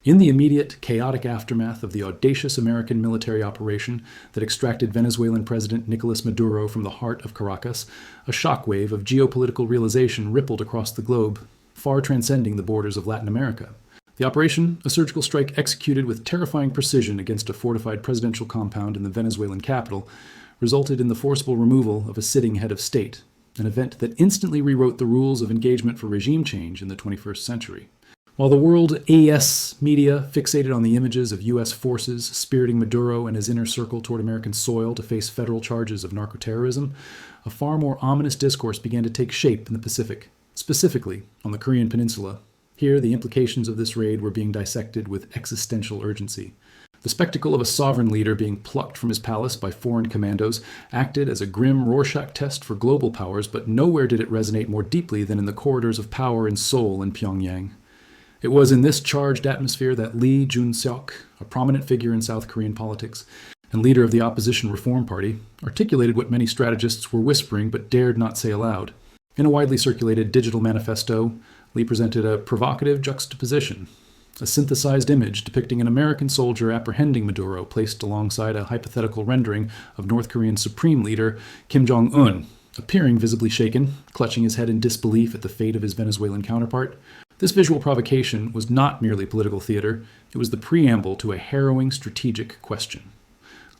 In the immediate, chaotic aftermath of the audacious American military operation that extracted Venezuelan President Nicholas Maduro from the heart of Caracas, a shockwave of geopolitical realization rippled across the globe, far transcending the borders of Latin America. The operation, a surgical strike executed with terrifying precision against a fortified presidential compound in the Venezuelan capital, resulted in the forcible removal of a sitting head of state, an event that instantly rewrote the rules of engagement for regime change in the 21st century. While the world AS media fixated on the images of U.S. forces spiriting Maduro and his inner circle toward American soil to face federal charges of narcoterrorism, a far more ominous discourse began to take shape in the Pacific, specifically on the Korean Peninsula. Here, the implications of this raid were being dissected with existential urgency. The spectacle of a sovereign leader being plucked from his palace by foreign commandos acted as a grim Rorschach test for global powers, but nowhere did it resonate more deeply than in the corridors of power and soul in Pyongyang. It was in this charged atmosphere that Lee Jun-seok, a prominent figure in South Korean politics and leader of the opposition Reform Party, articulated what many strategists were whispering but dared not say aloud. In a widely circulated digital manifesto, Lee presented a provocative juxtaposition, a synthesized image depicting an American soldier apprehending Maduro placed alongside a hypothetical rendering of North Korean Supreme Leader Kim Jong Un, appearing visibly shaken, clutching his head in disbelief at the fate of his Venezuelan counterpart. This visual provocation was not merely political theater, it was the preamble to a harrowing strategic question.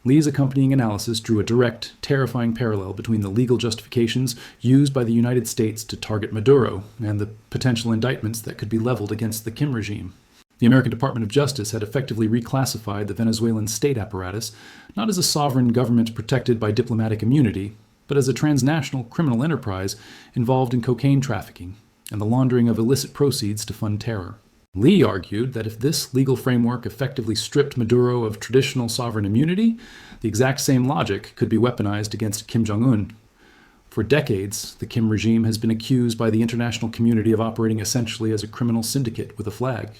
Lee's accompanying analysis drew a direct, terrifying parallel between the legal justifications used by the United States to target Maduro and the potential indictments that could be leveled against the Kim regime. The American Department of Justice had effectively reclassified the Venezuelan state apparatus not as a sovereign government protected by diplomatic immunity, but as a transnational criminal enterprise involved in cocaine trafficking and the laundering of illicit proceeds to fund terror. Lee argued that if this legal framework effectively stripped Maduro of traditional sovereign immunity, the exact same logic could be weaponized against Kim Jong Un. For decades, the Kim regime has been accused by the international community of operating essentially as a criminal syndicate with a flag.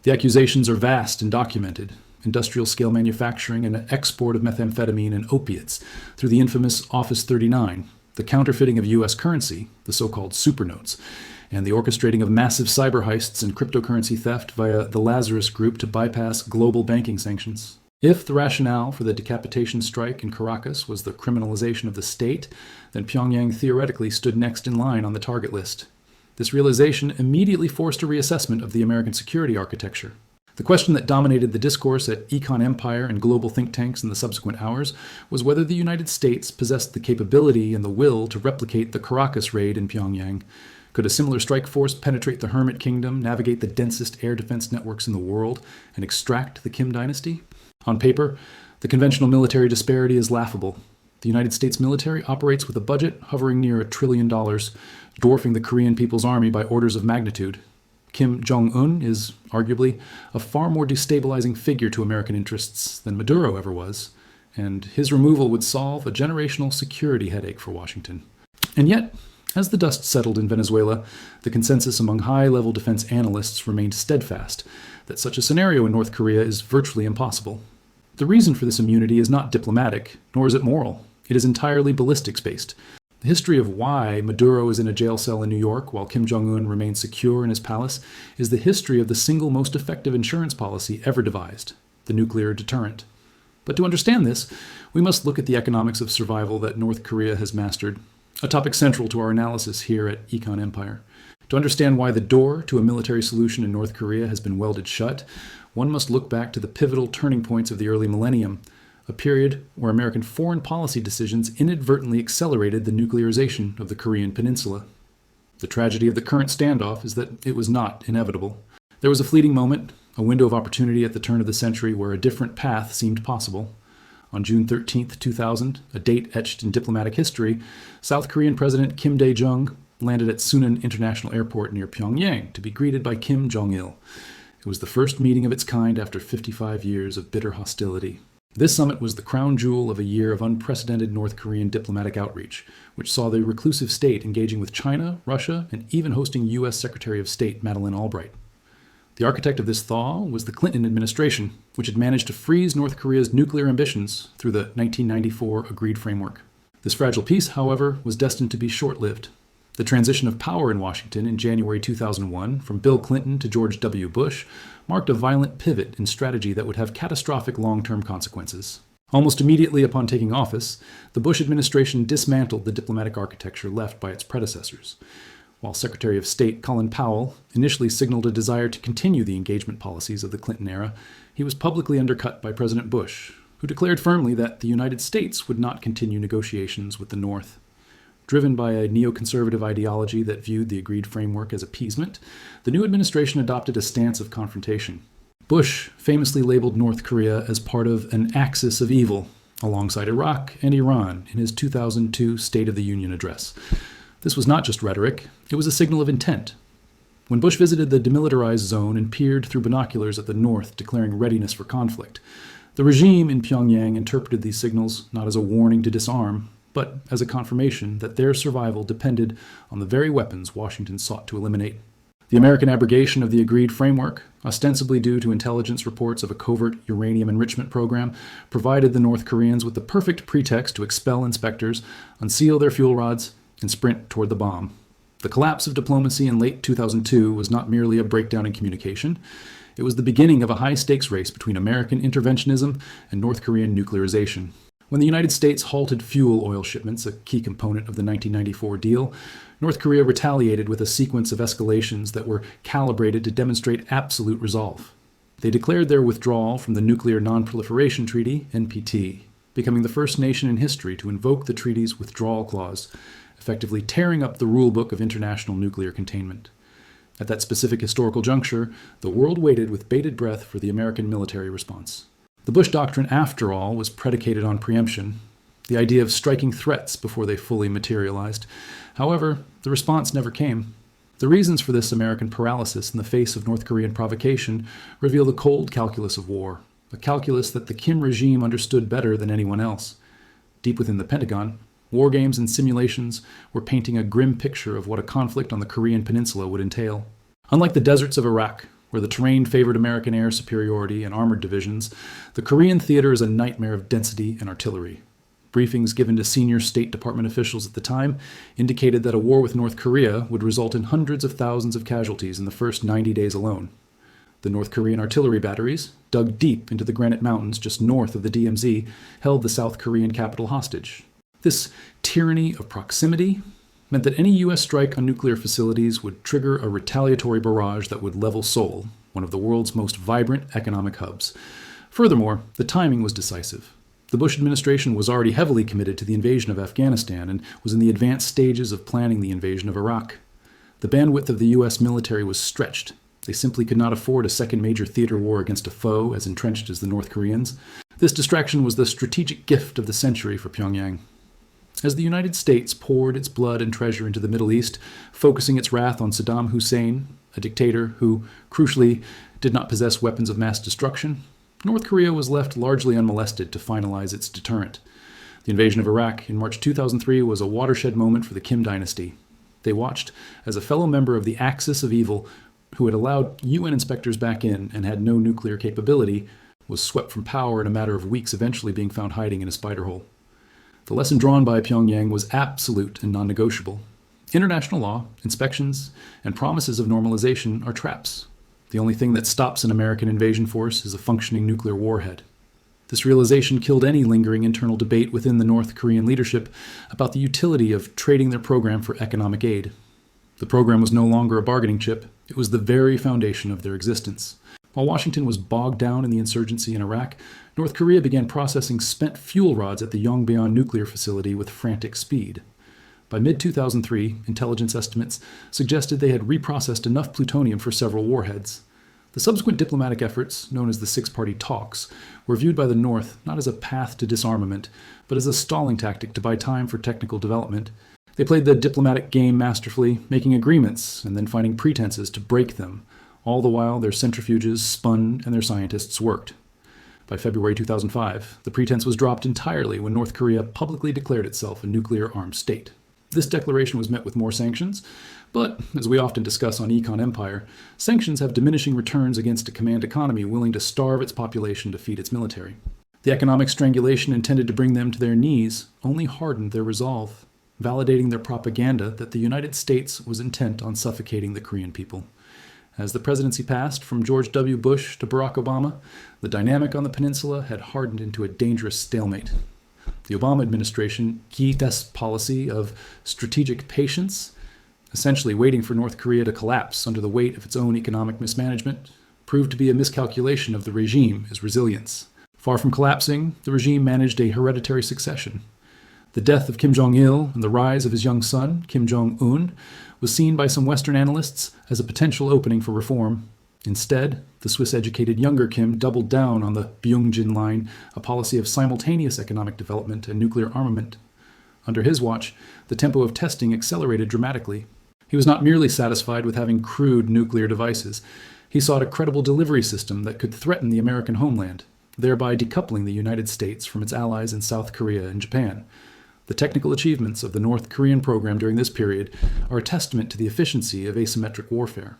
The accusations are vast and documented: industrial-scale manufacturing and export of methamphetamine and opiates through the infamous Office 39, the counterfeiting of U.S. currency, the so-called supernotes, and the orchestrating of massive cyber heists and cryptocurrency theft via the Lazarus Group to bypass global banking sanctions. If the rationale for the decapitation strike in Caracas was the criminalization of the state, then Pyongyang theoretically stood next in line on the target list. This realization immediately forced a reassessment of the American security architecture. The question that dominated the discourse at Econ Empire and global think tanks in the subsequent hours was whether the United States possessed the capability and the will to replicate the Caracas raid in Pyongyang. Could a similar strike force penetrate the Hermit Kingdom, navigate the densest air defense networks in the world, and extract the Kim dynasty? On paper, the conventional military disparity is laughable. The United States military operates with a budget hovering near $1 trillion, dwarfing the Korean People's Army by orders of magnitude. Kim Jong Un is, arguably, a far more destabilizing figure to American interests than Maduro ever was, and his removal would solve a generational security headache for Washington. And yet, as the dust settled in Venezuela, the consensus among high-level defense analysts remained steadfast that such a scenario in North Korea is virtually impossible. The reason for this immunity is not diplomatic, nor is it moral. It is entirely ballistics-based. The history of why Maduro is in a jail cell in New York while Kim Jong Un remains secure in his palace is the history of the single most effective insurance policy ever devised, the nuclear deterrent. But to understand this, we must look at the economics of survival that North Korea has mastered, a topic central to our analysis here at Econ Empire. To understand why the door to a military solution in North Korea has been welded shut, one must look back to the pivotal turning points of the early millennium, a period where American foreign policy decisions inadvertently accelerated the nuclearization of the Korean Peninsula. The tragedy of the current standoff is that it was not inevitable. There was a fleeting moment, a window of opportunity at the turn of the century where a different path seemed possible. On June 13, 2000, a date etched in diplomatic history, South Korean President Kim Dae-jung landed at Sunan International Airport near Pyongyang to be greeted by Kim Jong-il. It was the first meeting of its kind after 55 years of bitter hostility. This summit was the crown jewel of a year of unprecedented North Korean diplomatic outreach, which saw the reclusive state engaging with China, Russia, and even hosting U.S. Secretary of State Madeleine Albright. The architect of this thaw was the Clinton administration, which had managed to freeze North Korea's nuclear ambitions through the 1994 Agreed Framework. This fragile peace, however, was destined to be short-lived. The transition of power in Washington in January 2001 from Bill Clinton to George W. Bush marked a violent pivot in strategy that would have catastrophic long-term consequences. Almost immediately upon taking office, the Bush administration dismantled the diplomatic architecture left by its predecessors. While Secretary of State Colin Powell initially signaled a desire to continue the engagement policies of the Clinton era, he was publicly undercut by President Bush, who declared firmly that the United States would not continue negotiations with the North. Driven by a neoconservative ideology that viewed the agreed framework as appeasement, the new administration adopted a stance of confrontation. Bush famously labeled North Korea as part of an axis of evil, alongside Iraq and Iran in his 2002 State of the Union address. This was not just rhetoric, it was a signal of intent. When Bush visited the demilitarized zone and peered through binoculars at the North, declaring readiness for conflict, the regime in Pyongyang interpreted these signals not as a warning to disarm, but as a confirmation that their survival depended on the very weapons Washington sought to eliminate. The American abrogation of the agreed framework, ostensibly due to intelligence reports of a covert uranium enrichment program, provided the North Koreans with the perfect pretext to expel inspectors, unseal their fuel rods, and sprint toward the bomb. The collapse of diplomacy in late 2002 was not merely a breakdown in communication. It was the beginning of a high-stakes race between American interventionism and North Korean nuclearization. When the United States halted fuel oil shipments, a key component of the 1994 deal, North Korea retaliated with a sequence of escalations that were calibrated to demonstrate absolute resolve. They declared their withdrawal from the Nuclear Non-Proliferation Treaty, NPT, becoming the first nation in history to invoke the treaty's withdrawal clause, effectively tearing up the rulebook of international nuclear containment. At that specific historical juncture, the world waited with bated breath for the American military response. The Bush Doctrine, after all, was predicated on preemption, the idea of striking threats before they fully materialized. However, the response never came. The reasons for this American paralysis in the face of North Korean provocation reveal the cold calculus of war, a calculus that the Kim regime understood better than anyone else. Deep within the Pentagon, war games and simulations were painting a grim picture of what a conflict on the Korean peninsula would entail. Unlike the deserts of Iraq, where the terrain favored American air superiority and armored divisions, the Korean theater is a nightmare of density and artillery. Briefings given to senior State Department officials at the time indicated that a war with North Korea would result in hundreds of thousands of casualties in the first 90 days alone. The North Korean artillery batteries, dug deep into the Granite Mountains just north of the DMZ, held the South Korean capital hostage. This tyranny of proximity meant that any U.S. strike on nuclear facilities would trigger a retaliatory barrage that would level Seoul, one of the world's most vibrant economic hubs. Furthermore, the timing was decisive. The Bush administration was already heavily committed to the invasion of Afghanistan and was in the advanced stages of planning the invasion of Iraq. The bandwidth of the U.S. military was stretched. They simply could not afford a second major theater war against a foe as entrenched as the North Koreans. This distraction was the strategic gift of the century for Pyongyang. As the United States poured its blood and treasure into the Middle East, focusing its wrath on Saddam Hussein, a dictator who, crucially, did not possess weapons of mass destruction, North Korea was left largely unmolested to finalize its deterrent. The invasion of Iraq in March 2003 was a watershed moment for the Kim dynasty. They watched as a fellow member of the axis of evil, who had allowed UN inspectors back in and had no nuclear capability, was swept from power in a matter of weeks, eventually being found hiding in a spider hole. The lesson drawn by Pyongyang was absolute and non-negotiable. International law, inspections, and promises of normalization are traps. The only thing that stops an American invasion force is a functioning nuclear warhead. This realization killed any lingering internal debate within the North Korean leadership about the utility of trading their program for economic aid. The program was no longer a bargaining chip, it was the very foundation of their existence. While Washington was bogged down in the insurgency in Iraq, North Korea began processing spent fuel rods at the Yongbyon nuclear facility with frantic speed. By mid-2003, intelligence estimates suggested they had reprocessed enough plutonium for several warheads. The subsequent diplomatic efforts, known as the Six-Party Talks, were viewed by the North not as a path to disarmament, but as a stalling tactic to buy time for technical development. They played the diplomatic game masterfully, making agreements and then finding pretenses to break them. All the while, their centrifuges spun and their scientists worked. By February 2005, the pretense was dropped entirely when North Korea publicly declared itself a nuclear-armed state. This declaration was met with more sanctions, but, as we often discuss on Econ Empire, sanctions have diminishing returns against a command economy willing to starve its population to feed its military. The economic strangulation intended to bring them to their knees only hardened their resolve. validating their propaganda that the United States was intent on suffocating the Korean people. As the presidency passed from George W. Bush to Barack Obama, the dynamic on the peninsula had hardened into a dangerous stalemate. The Obama administration keyed this policy of strategic patience, essentially waiting for North Korea to collapse under the weight of its own economic mismanagement, proved to be a miscalculation of the regime's resilience. Far from collapsing, the regime managed a hereditary succession. The death of Kim Jong Un and the rise of his young son, Kim Jong Un, was seen by some Western analysts as a potential opening for reform. Instead, the Swiss-educated younger Kim doubled down on the Pyongyang line, a policy of simultaneous economic development and nuclear armament. Under his watch, the tempo of testing accelerated dramatically. He was not merely satisfied with having crude nuclear devices. He sought a credible delivery system that could threaten the American homeland, thereby decoupling the United States from its allies in South Korea and Japan. The technical achievements of the North Korean program during this period are a testament to the efficiency of asymmetric warfare.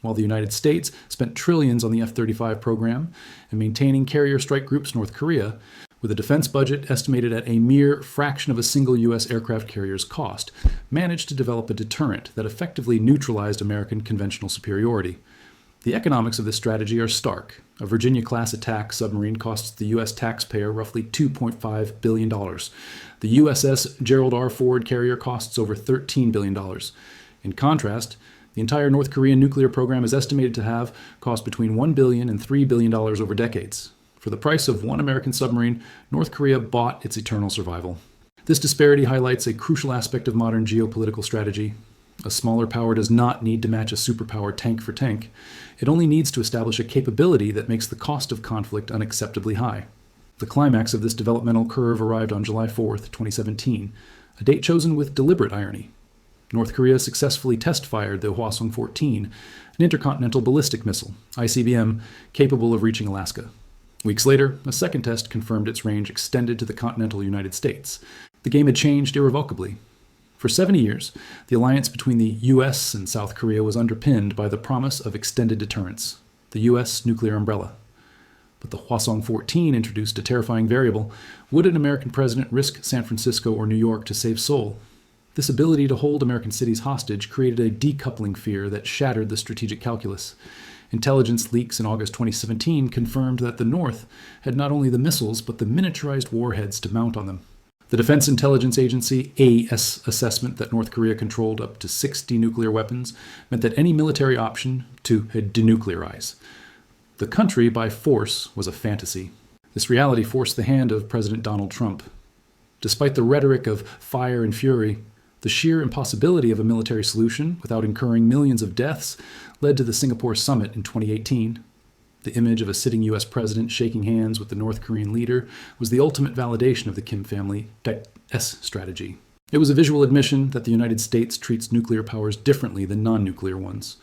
While the United States spent trillions on the F-35 program and maintaining carrier strike groups North Korea, with a defense budget estimated at a mere fraction of a single U.S. aircraft carrier's cost, managed to develop a deterrent that effectively neutralized American conventional superiority. The economics of this strategy are stark. A Virginia-class attack submarine costs the U.S. taxpayer roughly $2.5 billion. The USS Gerald R. Ford carrier costs over $13 billion. In contrast, the entire North Korean nuclear program is estimated to have cost between $1 billion and $3 billion over decades. For the price of one American submarine, North Korea bought its eternal survival. This disparity highlights a crucial aspect of modern geopolitical strategy. A smaller power does not need to match a superpower tank for tank. It only needs to establish a capability that makes the cost of conflict unacceptably high. The climax of this developmental curve arrived on July 4, 2017, a date chosen with deliberate irony. North Korea successfully test-fired the Hwasong-14, an intercontinental ballistic missile, ICBM, capable of reaching Alaska. Weeks later, a second test confirmed its range extended to the continental United States. The game had changed irrevocably. For 70 years, the alliance between the U.S. and South Korea was underpinned by the promise of extended deterrence, the U.S. nuclear umbrella. But the Hwasong-14 introduced a terrifying variable. Would an American president risk San Francisco or New York to save Seoul? This ability to hold American cities hostage created a decoupling fear that shattered the strategic calculus. Intelligence leaks in August 2017 confirmed that the North had not only the missiles, but the miniaturized warheads to mount on them. The Defense Intelligence Agency AS assessment that North Korea controlled up to 60 nuclear weapons meant that any military option to denuclearize the country by force was a fantasy. This reality forced the hand of President Donald Trump. Despite the rhetoric of fire and fury, the sheer impossibility of a military solution without incurring millions of deaths led to the Singapore summit in 2018. The image of a sitting U.S. president shaking hands with the North Korean leader was the ultimate validation of the Kim family S strategy. It was a visual admission that the United States treats nuclear powers differently than non-nuclear ones.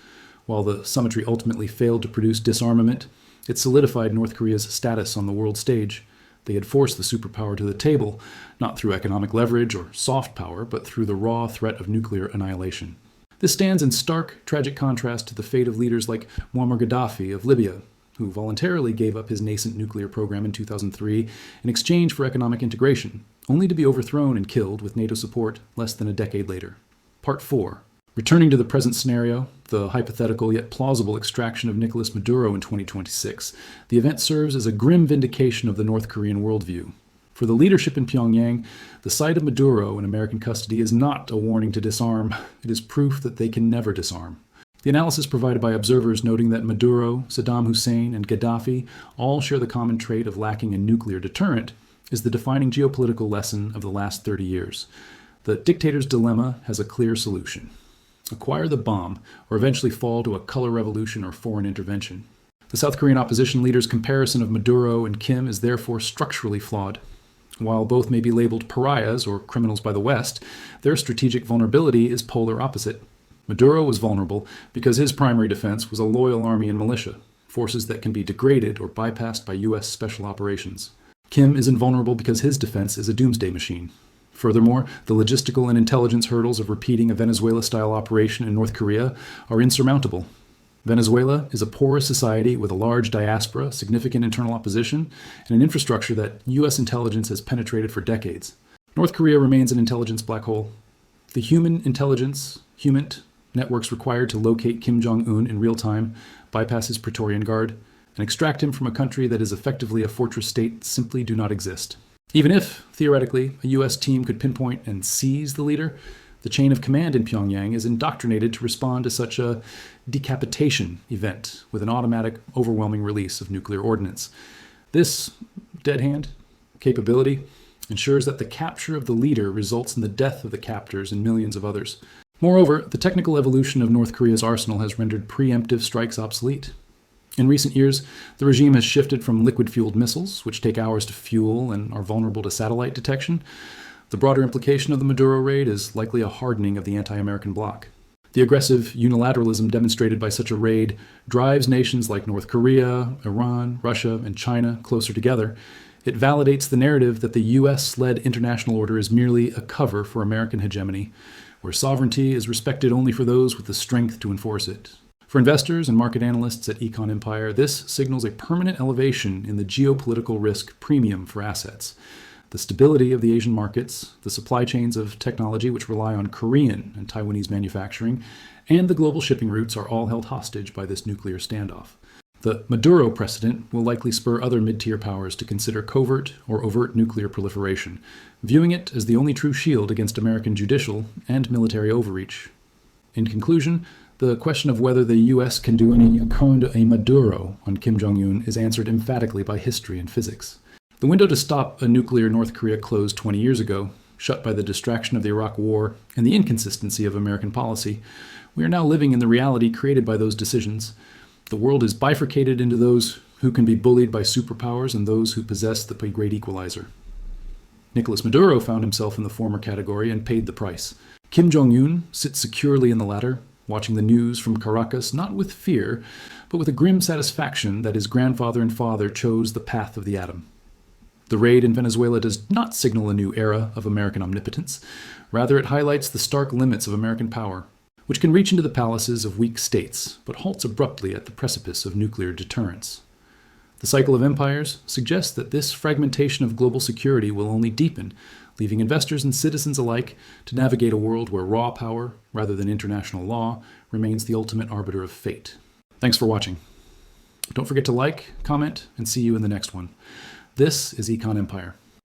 While the summitry ultimately failed to produce disarmament, it solidified North Korea's status on the world stage. They had forced the superpower to the table, not through economic leverage or soft power, but through the raw threat of nuclear annihilation. This stands in stark, tragic contrast to the fate of leaders like Muammar Gaddafi of Libya, who voluntarily gave up his nascent nuclear program in 2003 in exchange for economic integration, only to be overthrown and killed with NATO support less than a decade later. Part 4. Returning to the present scenario, the hypothetical yet plausible extraction of Nicholas Maduro in 2026, the event serves as a grim vindication of the North Korean worldview. For the leadership in Pyongyang, the sight of Maduro in American custody is not a warning to disarm. It is proof that they can never disarm. The analysis provided by observers noting that Maduro, Saddam Hussein, and Gaddafi all share the common trait of lacking a nuclear deterrent is the defining geopolitical lesson of the last 30 years. The dictator's dilemma has a clear solution. Acquire the bomb, or eventually fall to a color revolution or foreign intervention. The South Korean opposition leader's comparison of Maduro and Kim is therefore structurally flawed. While both may be labeled pariahs or criminals by the West, their strategic vulnerability is polar opposite. Maduro was vulnerable because his primary defense was a loyal army and militia, forces that can be degraded or bypassed by U.S. special operations. Kim is invulnerable because his defense is a doomsday machine. Furthermore, the logistical and intelligence hurdles of repeating a Venezuela-style operation in North Korea are insurmountable. Venezuela is a porous society with a large diaspora, significant internal opposition, and an infrastructure that U.S. intelligence has penetrated for decades. North Korea remains an intelligence black hole. The human intelligence, HUMINT, networks required to locate Kim Jong Un in real time, bypass his Praetorian Guard, and extract him from a country that is effectively a fortress state simply do not exist. Even if, theoretically, a U.S. team could pinpoint and seize the leader, the chain of command in Pyongyang is indoctrinated to respond to such a decapitation event with an automatic, overwhelming release of nuclear ordnance. This dead hand capability ensures that the capture of the leader results in the death of the captors and millions of others. Moreover, the technical evolution of North Korea's arsenal has rendered preemptive strikes obsolete. In recent years, the regime has shifted from liquid-fueled missiles, which take hours to fuel and are vulnerable to satellite detection. The broader implication of the Maduro raid is likely a hardening of the anti-American bloc. The aggressive unilateralism demonstrated by such a raid drives nations like North Korea, Iran, Russia, and China closer together. It validates the narrative that the U.S.-led international order is merely a cover for American hegemony, where sovereignty is respected only for those with the strength to enforce it. For investors and market analysts at Econ Empire, this signals a permanent elevation in the geopolitical risk premium for assets. The stability of the Asian markets, the supply chains of technology which rely on Korean and Taiwanese manufacturing, and the global shipping routes are all held hostage by this nuclear standoff. The Maduro precedent will likely spur other mid-tier powers to consider covert or overt nuclear proliferation, viewing it as the only true shield against American judicial and military overreach. In conclusion, the question of whether the U.S. can do any Econ a Maduro on Kim Jong Un is answered emphatically by history and physics. The window to stop a nuclear North Korea closed 20 years ago, shut by the distraction of the Iraq War and the inconsistency of American policy. We are now living in the reality created by those decisions. The world is bifurcated into those who can be bullied by superpowers and those who possess the great equalizer. Nicholas Maduro found himself in the former category and paid the price. Kim Jong Un sits securely in the latter, watching the news from Caracas not with fear, but with a grim satisfaction that his grandfather and father chose the path of the atom. The raid in Venezuela does not signal a new era of American omnipotence. Rather, it highlights the stark limits of American power, which can reach into the palaces of weak states, but halts abruptly at the precipice of nuclear deterrence. The cycle of empires suggests that this fragmentation of global security will only deepen, leaving investors and citizens alike to navigate a world where raw power, rather than international law, remains the ultimate arbiter of fate. Thanks for watching. Don't forget to like, comment, and see you in the next one. This is Econ Empire.